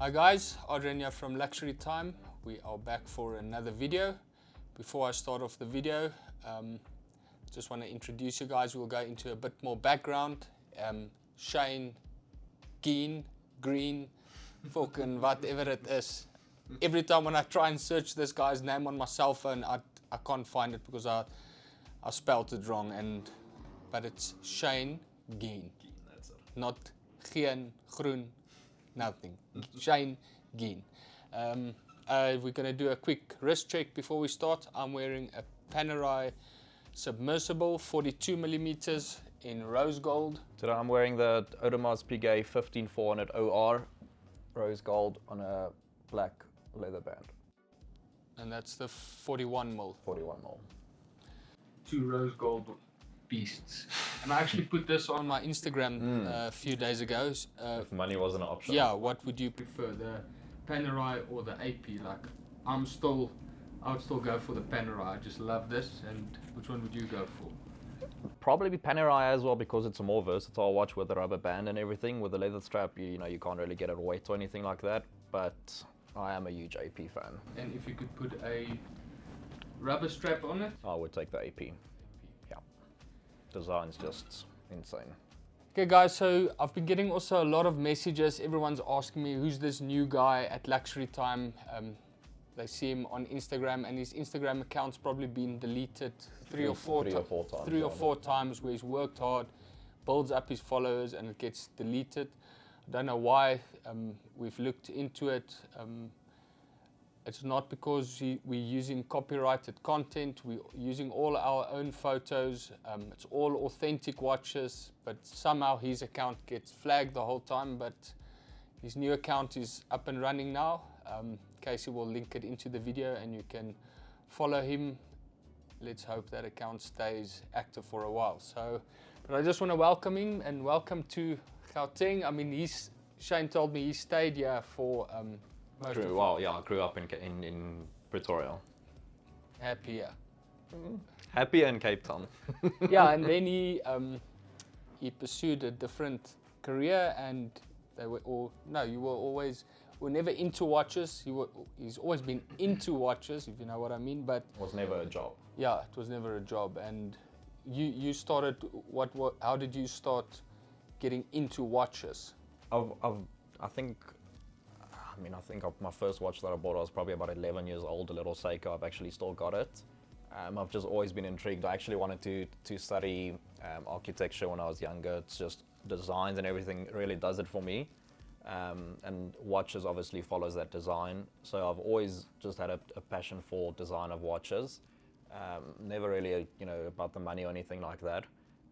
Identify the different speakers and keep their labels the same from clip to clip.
Speaker 1: Hi guys, Adrian here from Luxury Time. We are back for another video. Before I start off the video, just want to introduce you guys. We'll go into a bit more background. Cheyne Geen, Green, fucking whatever it is. Every time when I try and search this guy's name on my cell phone, I can't find it because I spelled it wrong. But it's Cheyne Geen.
Speaker 2: That's it.
Speaker 1: Not Geen, Groen, nothing. Cheyne Geen. We're going to do a quick wrist check before we start. I'm wearing a Panerai submersible 42 millimeters in rose gold.
Speaker 2: Today I'm wearing the Audemars Piguet 15400 OR rose gold on a black leather band.
Speaker 1: And that's the 41 mil.
Speaker 2: 41 mil.
Speaker 1: Two rose gold beasts. And I actually put this on my Instagram a few days ago.
Speaker 2: If money wasn't an option.
Speaker 1: Yeah, what would you prefer, the Panerai or the AP? Like, I would still go for the Panerai. I just love this. And which one would you go for?
Speaker 2: Probably be Panerai as well because it's a more versatile watch with the rubber band and everything. With the leather strap, you know, you can't really get it wet or anything like that. But I am a huge AP fan.
Speaker 1: And if you could put a rubber strap on it?
Speaker 2: I would take the AP. Yeah. Design's just insane.
Speaker 1: Okay guys, so I've been getting also a lot of messages. Everyone's asking me who's this new guy at Luxury Time. They see him on Instagram and his Instagram account's probably been deleted three or four times where he's worked hard, builds up his followers and it gets deleted. I don't know why. We've looked into it. It's not because we're using copyrighted content. We're using all our own photos. It's all authentic watches, but somehow his account gets flagged the whole time. But his new account is up and running now. Casey will link it into the video and you can follow him. Let's hope that account stays active for a while. So, but I just want to welcome him and welcome to Gauteng. I mean, Cheyne told me he stayed here for most of
Speaker 2: Well, yeah, I grew up in Pretoria.
Speaker 1: happy here.
Speaker 2: Happier in Cape Town.
Speaker 1: Yeah, and then he pursued a different career, and they were all were never into watches. He's always been into watches, if you know what I mean. But
Speaker 2: It was never a job.
Speaker 1: yeah, it was never a job. And you started how did you start getting into watches?
Speaker 2: I think my first watch that I bought, I was probably about 11 years old, a little Seiko. I've actually still got it. I've just always been intrigued. I actually wanted to study architecture when I was younger. It's just designs and everything really does it for me. And watches obviously follows that design. So I've always just had a passion for design of watches. Never really, about the money or anything like that.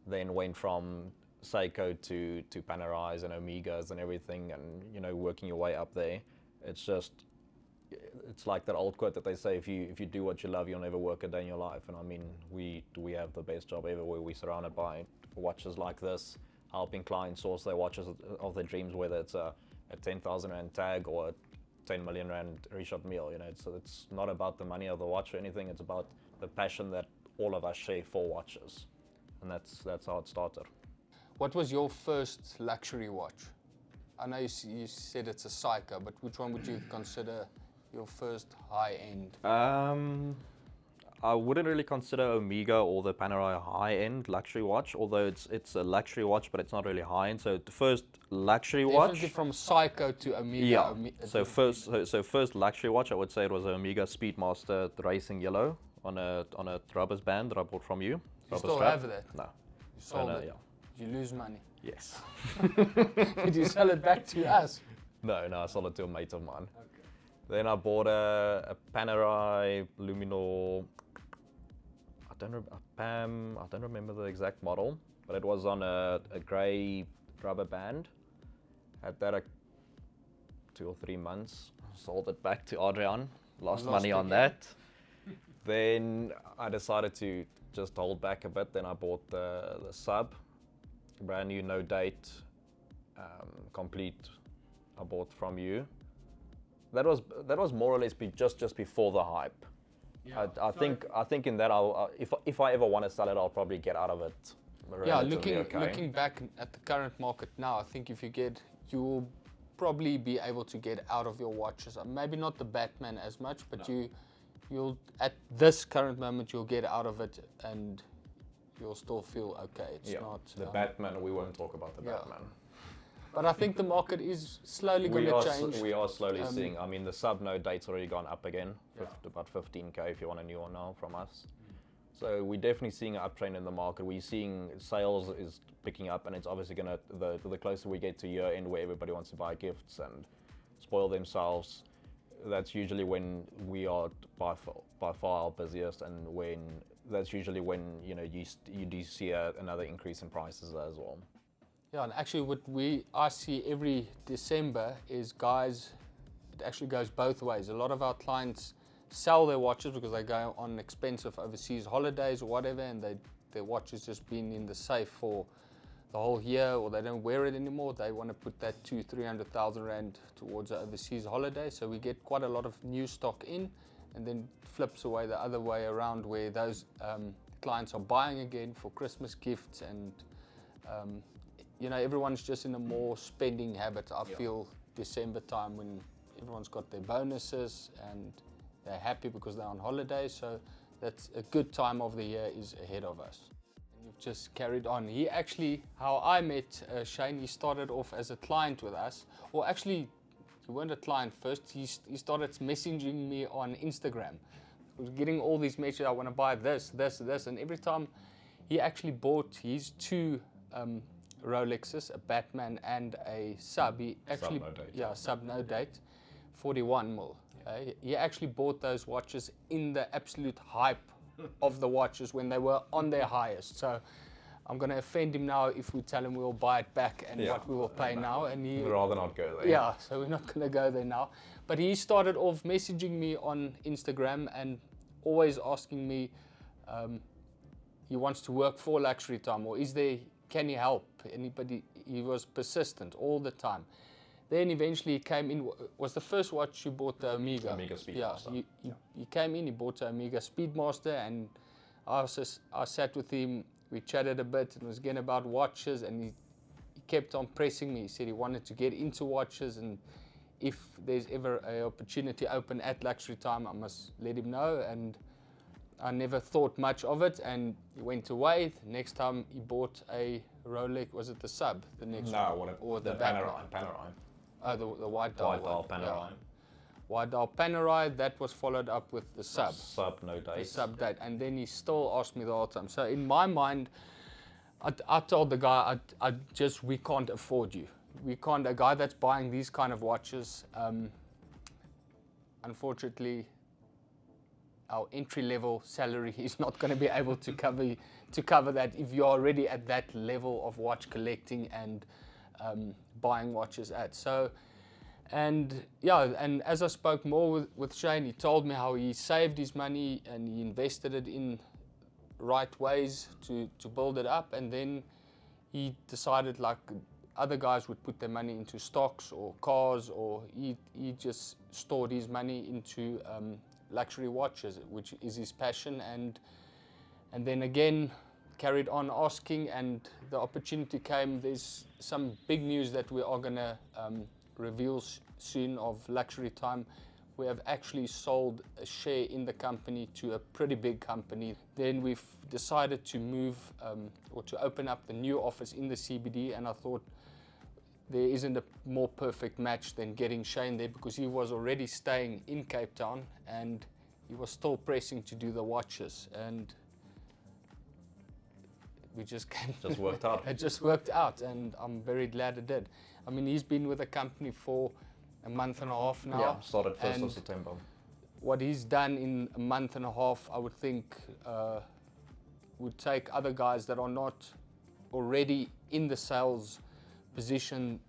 Speaker 2: Then went from Seiko to Panerais and Omegas and everything, and working your way up there. It's like that old quote that they say, if you do what you love, you'll never work a day in your life. And I mean, we have the best job ever, where we're surrounded by watches like this, helping clients source their watches of their dreams, whether it's a 10,000 rand tag or a 10 million rand reshot meal. So it's not about the money of the watch or anything. It's about the passion that all of us share for watches, and that's how it started.
Speaker 1: What was your first luxury watch? I know you said it's a Seiko, but which one would you consider your first high-end?
Speaker 2: I wouldn't really consider Omega or the Panerai a high-end luxury watch, although it's a luxury watch, but it's not really high-end. So the first luxury watch.
Speaker 1: Definitely from Seiko to Omega.
Speaker 2: Yeah. So first luxury watch, I would say it was an Omega Speedmaster Racing Yellow on a rubber band that I bought from you.
Speaker 1: You still have that?
Speaker 2: No.
Speaker 1: You sold it?
Speaker 2: Yeah.
Speaker 1: Did you lose money?
Speaker 2: Yes.
Speaker 1: Did you sell it back to us?
Speaker 2: No, I sold it to a mate of mine.
Speaker 1: Okay.
Speaker 2: Then I bought a Panerai Luminor. I don't remember the exact model, but it was on a grey rubber band. Had that 2 or 3 months. Sold it back to Adrian. Lost money on that. Then I decided to just hold back a bit. Then I bought the sub, brand new, no date, complete. I bought from you. That was more or less just before the hype. Yeah. I think in that if I ever want to sell it, I'll probably get out of it. Yeah,
Speaker 1: looking back at the current market now, I think if you will probably be able to get out of your watches. Maybe not the Batman as much, but you'll at this current moment you'll get out of it and you'll still feel okay. It's not
Speaker 2: the Batman. We won't talk about the Batman.
Speaker 1: But I think the market is slowly going to change.
Speaker 2: We are slowly seeing. I mean, the sub-note date's already gone up again, about 15k if you want a new one now from us. So we're definitely seeing an uptrend in the market. We're seeing sales is picking up, and it's obviously going to, the closer we get to year end where everybody wants to buy gifts and spoil themselves, that's usually when we are by far our busiest, and when that's usually when you do see another increase in prices as well.
Speaker 1: Yeah, and actually what I see every December is guys, it actually goes both ways. A lot of our clients sell their watches because they go on expensive overseas holidays or whatever, and their watch has just been in the safe for the whole year, or they don't wear it anymore. They want to put that 200,000-300,000 rand towards an overseas holiday. So we get quite a lot of new stock in, and then flips away the other way around where those clients are buying again for Christmas gifts, and everyone's just in a more spending habit. I feel December time when everyone's got their bonuses and they're happy because they're on holiday, so that's a good time of the year is ahead of us. And you've just carried on. He actually, how I met Cheyne, he started off as a client with us, or actually, he weren't a client first. He started messaging me on Instagram. I was getting all these messages, I want to buy this, and every time he actually bought his two Rolexes, a Batman and a sub. He actually, sub no date, 41 mil. He actually bought those watches in the absolute hype of the watches when they were on their highest. So I'm going to offend him now if we tell him we'll buy it back and what we will pay now. And
Speaker 2: we'd rather not go there.
Speaker 1: Yeah, so we're not going to go there now. But he started off messaging me on Instagram and always asking me, he wants to work for Luxury Time, or can he help anybody? He was persistent all the time. Then eventually he came in. Was the first watch you bought the Omega?
Speaker 2: Omega Speedmaster.
Speaker 1: He came in, he bought the Omega Speedmaster, and I sat with him, we chatted a bit, and was again about watches, and he kept on pressing me. He said he wanted to get into watches, and if there's ever an opportunity open at Luxury Time, I must let him know. And I never thought much of it, and he went away. Next time he bought a Rolex, was it the sub? The next one? Or the
Speaker 2: Panerai.
Speaker 1: Oh, the white dial.
Speaker 2: White dial Panerai.
Speaker 1: White dial Panerai, that was followed up with the sub.
Speaker 2: Sub no date.
Speaker 1: The sub date. And then he still asked me the whole time. So in my mind, I told the guy, we can't afford you. We can't, a guy that's buying these kind of watches, unfortunately, our entry-level salary is not going to be able to cover that if you're already at that level of watch collecting and buying watches at. So, and as I spoke more with Cheyne, he told me how he saved his money and he invested it in right ways to build it up, and then he decided, like other guys would put their money into stocks or cars, or he just stored his money into luxury watches, which is his passion, and then again carried on asking, and the opportunity came. There's some big news that we are going to reveal soon of Luxury Time. We have actually sold a share in the company to a pretty big company. Then we've decided to move or to open up the new office in the CBD, and I thought there isn't a more perfect match than getting Cheyne there, because he was already staying in Cape Town and he was still pressing to do the watches, and we just came.
Speaker 2: Just worked out.
Speaker 1: It just worked out, and I'm very glad it did. I mean, he's been with the company for a month and a half now.
Speaker 2: Yeah, started 1st of September.
Speaker 1: What he's done in a month and a half, I would think, would take other guys that are not already in the sales position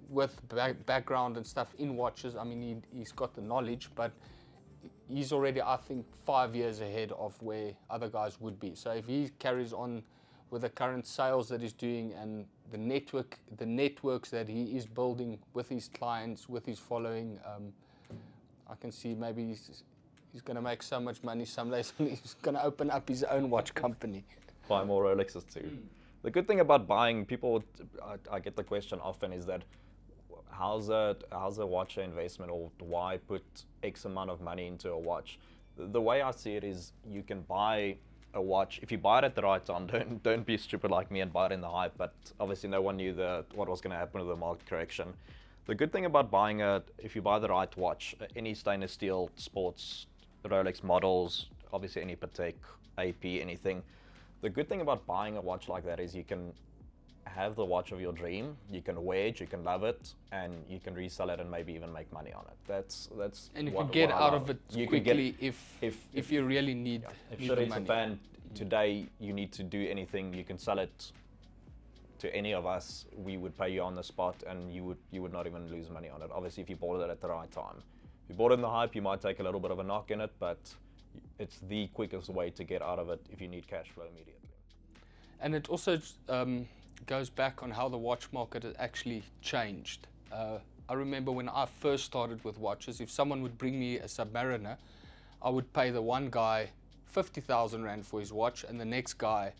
Speaker 1: with background and stuff in watches. I mean, he's got the knowledge, but he's already, I think, 5 years ahead of where other guys would be. So if he carries on with the current sales that he's doing and the networks that he is building with his clients, with his following, I can see maybe he's going to make so much money someday. He's going to open up his own watch company.
Speaker 2: Buy more Rolexes too. The good thing about buying, I get the question often, is that how's a watch an investment, or why put X amount of money into a watch? The way I see it is, you can buy a watch if you buy it at the right time. Don't be stupid like me and buy it in the hype. But obviously, no one knew what was going to happen with the market correction. The good thing about buying if you buy the right watch, any stainless steel sports Rolex models, obviously any Patek, AP, anything. The good thing about buying a watch like that is you can have the watch of your dream. You can wear it, you can love it, and you can resell it and maybe even make money on it. That's
Speaker 1: and you can get out of it quickly if you really need.
Speaker 2: If
Speaker 1: need
Speaker 2: you're
Speaker 1: the
Speaker 2: a
Speaker 1: money.
Speaker 2: fan today, you need to do anything, you can sell it to any of us. We would pay you on the spot, and you would not even lose money on it. Obviously, if you bought it at the right time. If you bought it in the hype, you might take a little bit of a knock in it, but it's the quickest way to get out of it if you need cash flow immediately.
Speaker 1: And it also goes back on how the watch market has actually changed. I remember when I first started with watches, if someone would bring me a Submariner, I would pay the one guy 50,000 Rand for his watch and the next guy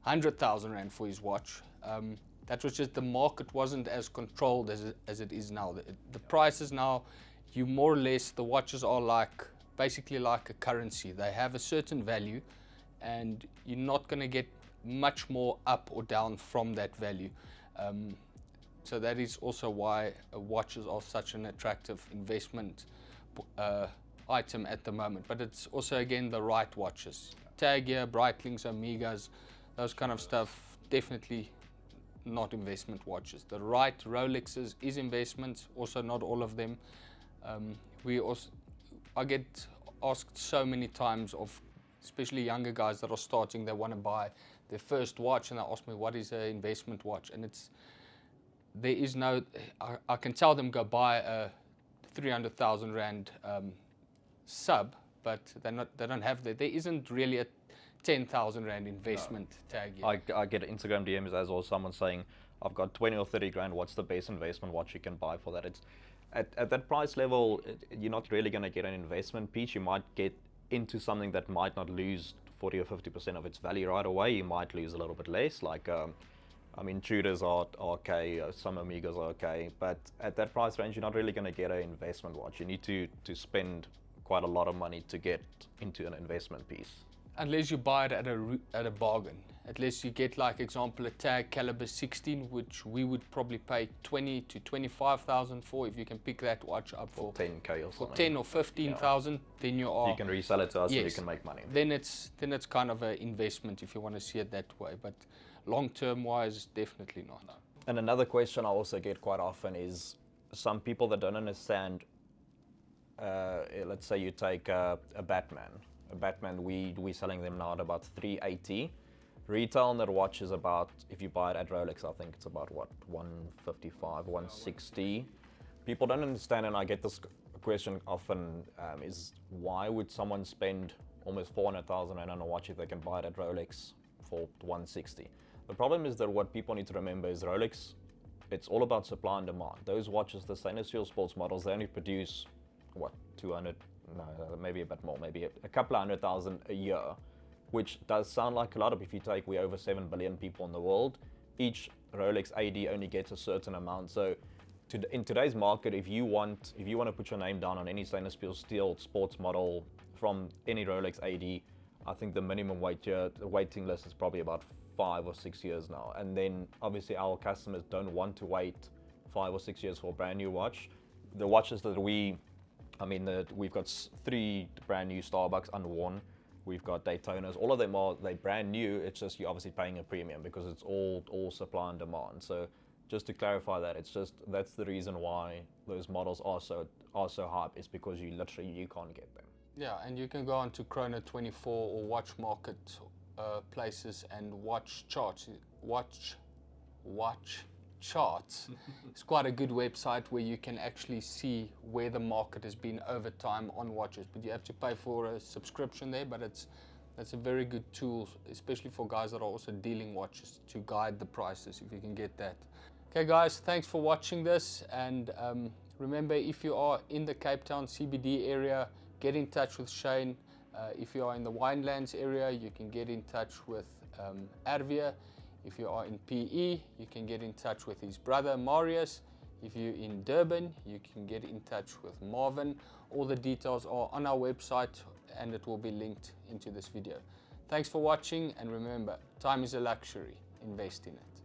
Speaker 1: 100,000 Rand for his watch. That was just, the market wasn't as controlled as it is now. The prices now, you more or less, the watches are basically like a currency. They have a certain value, and you're not going to get much more up or down from that value. So that is also why watches are such an attractive investment item at the moment. But it's also, again, the right watches. Tag Heuer, Breitlings, Omegas, those kind of stuff, definitely not investment watches. The right Rolexes is investments, also not all of them. I get asked so many times of especially younger guys that are starting, they want to buy their first watch, and they ask me, what is an investment watch? And there is no, I can tell them go buy a 300,000 Rand sub, but they don't have that. There isn't really a 10,000 Rand investment tag yet.
Speaker 2: I get Instagram DMs as well, someone saying, I've got 20 or 30 grand, what's the best investment watch you can buy for that? It's at that price level, you're not really going to get an investment piece. You might get into something that might not lose 40 or 50% of its value right away. You might lose a little bit less, like I mean, Tudors are okay, some Omegas are okay, but at that price range, you're not really going to get an investment watch. You need to spend quite a lot of money to get into an investment piece.
Speaker 1: Unless you buy it at a bargain. Unless you get, like example, a tag caliber 16, which we would probably pay 20 to 25,000 for. If you can pick that watch up for
Speaker 2: 10k or something,
Speaker 1: for 10 or 15,000, then you can
Speaker 2: resell it to us,
Speaker 1: yes,
Speaker 2: and you can make money.
Speaker 1: Then it's kind of an investment if you want to see it that way. But long-term wise, definitely not.
Speaker 2: And another question I also get quite often is some people that don't understand. Let's say you take a Batman. A Batman, we selling them now at about 380. Retail on that watch is about, if you buy it at Rolex, I think it's about what, 155, 160. People don't understand, and I get this question often, is why would someone spend almost 400,000 Rand on a watch if they can buy it at Rolex for 160? The problem is that what people need to remember is Rolex, it's all about supply and demand. Those watches, the stainless steel sports models, they only produce, what, 200, no, maybe a bit more, maybe a couple of 100,000 a year, which does sound like a lot. Of if you take, we over 7 billion people in the world, each Rolex AD only gets a certain amount. So in today's market, if you want to put your name down on any stainless steel sports model from any Rolex AD, I think the minimum waiting list is probably about 5 or 6 years now. And then obviously our customers don't want to wait 5 or 6 years for a brand new watch. The watches that we've got 3 brand new Starbucks unworn. We've got Daytonas. All of them they're brand new. It's just you're obviously paying a premium because it's all supply and demand. So just to clarify that, that's the reason why those models are so hype. It's because you can't get them.
Speaker 1: Yeah, and you can go on to Chrono 24 or Watch Market places and watch charts. Watch charts. It's quite a good website where you can actually see where the market has been over time on watches, but you have to pay for a subscription there. But that's a very good tool, especially for guys that are also dealing watches, to guide the prices if you can get that. Okay guys, thanks for watching this, and remember, if you are in the Cape Town CBD area, get in touch with Cheyne. If you are in the Winelands area, you can get in touch with Atterbury. If you are in PE, you can get in touch with his brother Marius. If you're in Durban, you can get in touch with Marvin. All the details are on our website and it will be linked into this video. Thanks for watching, and remember, time is a luxury. Invest in it.